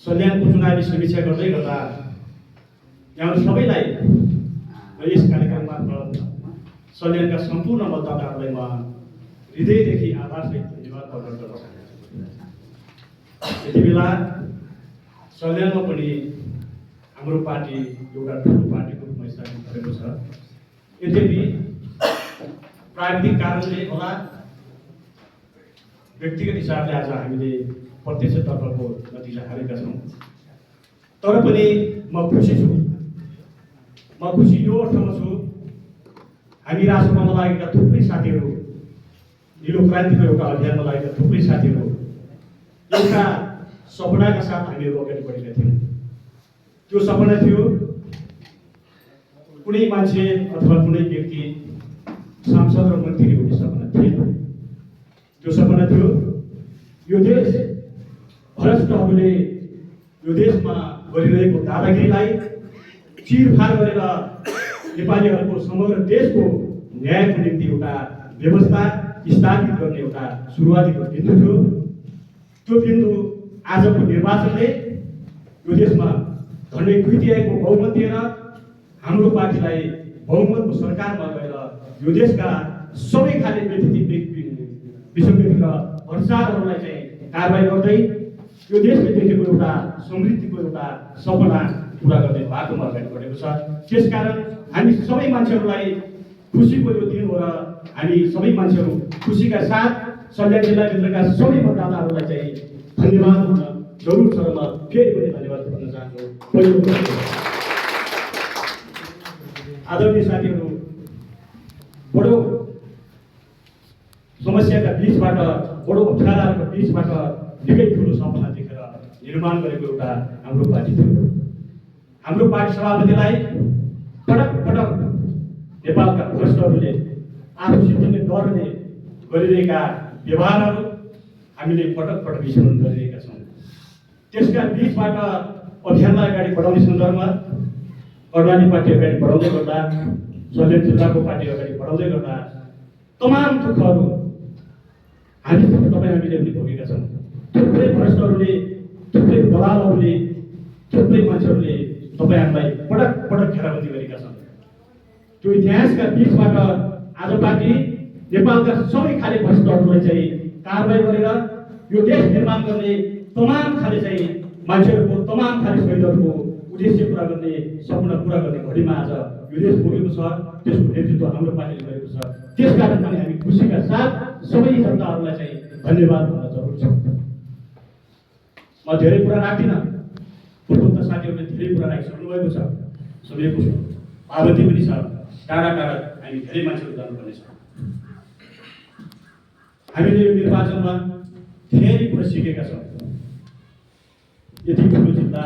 सल्यानको चुनावी समीक्षा गर्दै गर्दा यहाँ सबैलाई यस कार्यक्रम मार्फत सल्यानका सम्पूर्ण मतदाताहरूलाई म हृदयदेखि आभारसहित धन्यवाद प्रकट गर्न चाहन्छु। यति बेला सल्यानमा पनि हाम्रो पार्टी एउटा ठुलो पार्टीको रूपमा स्थापित भएको छ। यद्यपि प्राविधिक कारणले होला व्यक्तिगत हिसाबले आज हामीले प्रत्यक्षतर्फको नतिजा हारेका छौँ। तर पनि म खुसी छु। म खुसी यो अर्थमा छु, हामी राष्ट्रमा लागेका थुप्रै साथीहरू, नीलो क्रान्तिको एउटा अभियानमा लागेका थुप्रै साथीहरू एउटा सपनाका साथ हामीहरू अगाडि बढेका थियौँ। त्यो सपना थियो कुनै मान्छे अथवा कुनै व्यक्ति सांसद र मन्त्री हुने सपना थिएन। त्यो सपना थियो यो देश भ्रष्टहरूले यो देशमा गरिरहेको दादागिरीलाई चिरफार गरेर नेपालीहरूको समग्र देशको न्यायको निम्ति एउटा व्यवस्था स्थापित गर्ने एउटा सुरुवातीको बिन्दु थियो। त्यो बिन्दु आजको निर्वाचनले यो देशमा झन्डै 2/3 बहुमत दिएर हाम्रो पार्टीलाई बहुमतको सरकारमा गएर यो देशका सबै खाले विसङ्गति र भ्रष्टाचारहरूलाई चाहिँ कारबाही गर्दै यो देशले देखेको एउटा समृद्धिको एउटा सपना पुरा गर्ने बाटोमा अगाडि बढेको छ। त्यसकारण हामी सबै मान्छेहरूलाई खुसीको यो दिन हो र हामी सबै मान्छेहरू खुसीका साथ सल्यान जिल्लाभित्रका सबै मतदाताहरूलाई चाहिँ धन्यवाद हुन जरुर छ र म फेरि पनि धन्यवाद भन्न चाहन्छु। आदरणीय साथीहरू, बडो समस्याका बीचबाट, बडो अप्ठ्याराहरूको बीचबाट निकै ठुलो सपना देखेर निर्माण गरेको एउटा हाम्रो पार्टी थियो। हाम्रो पार्टी सभापतिलाई पटक पटक नेपालका भ्रष्टहरूले आफूसित डरले गरिरहेका व्यवहारहरू हामीले पटक पटक स्मरण गरिरहेका छौँ। त्यसका बीचबाट अभियानलाई अगाडि बढाउने सन्दर्भमा कर्णाली पार्टी अगाडि बढाउँदै गर्दा, सल्यान जिल्लाको पार्टी अगाडि बढाउँदै गर्दा तमाम दुःखहरू हामीले पनि भोगेका छौँ। थुप्रै भ्रष्टहरूले, थुप्रै दलालहरूले, थुप्रै मान्छेहरूले तपाईँहरूलाई पटक पटक घेराबन्दी गरेका छन्। त्यो इतिहासका बीचबाट आज पार्टी नेपालका सबै खाले भ्रष्टहरूलाई चाहिँ कारबाही गरेर यो देश निर्माण गर्ने तमाम खाले चाहिँ मान्छेहरूको, तमाम खाले शहीदहरूको उद्देश्य पुरा गर्ने, सपना पुरा गर्ने घडीमा आज यो देश पुगेको छ। त्यसको नेतृत्व हाम्रो पार्टीले गरेको छ। त्यसकारण पनि हामी खुसीका साथ सबै जनताहरूलाई चाहिँ धन्यवाद भन्न जरुरी छ। म धेरै कुरा राख्दिनँ, पूर्वोक्त साथीहरूले धेरै कुरा राखिसक्नु भएको छ। समयको पाबन्दी पनि छ, टाढा टाढा हामी धेरै मान्छेहरू जानुपर्नेछ। हामीले यो निर्वाचनमा धेरै कुरा सिकेका छौँ। यति ठुलो जिल्ला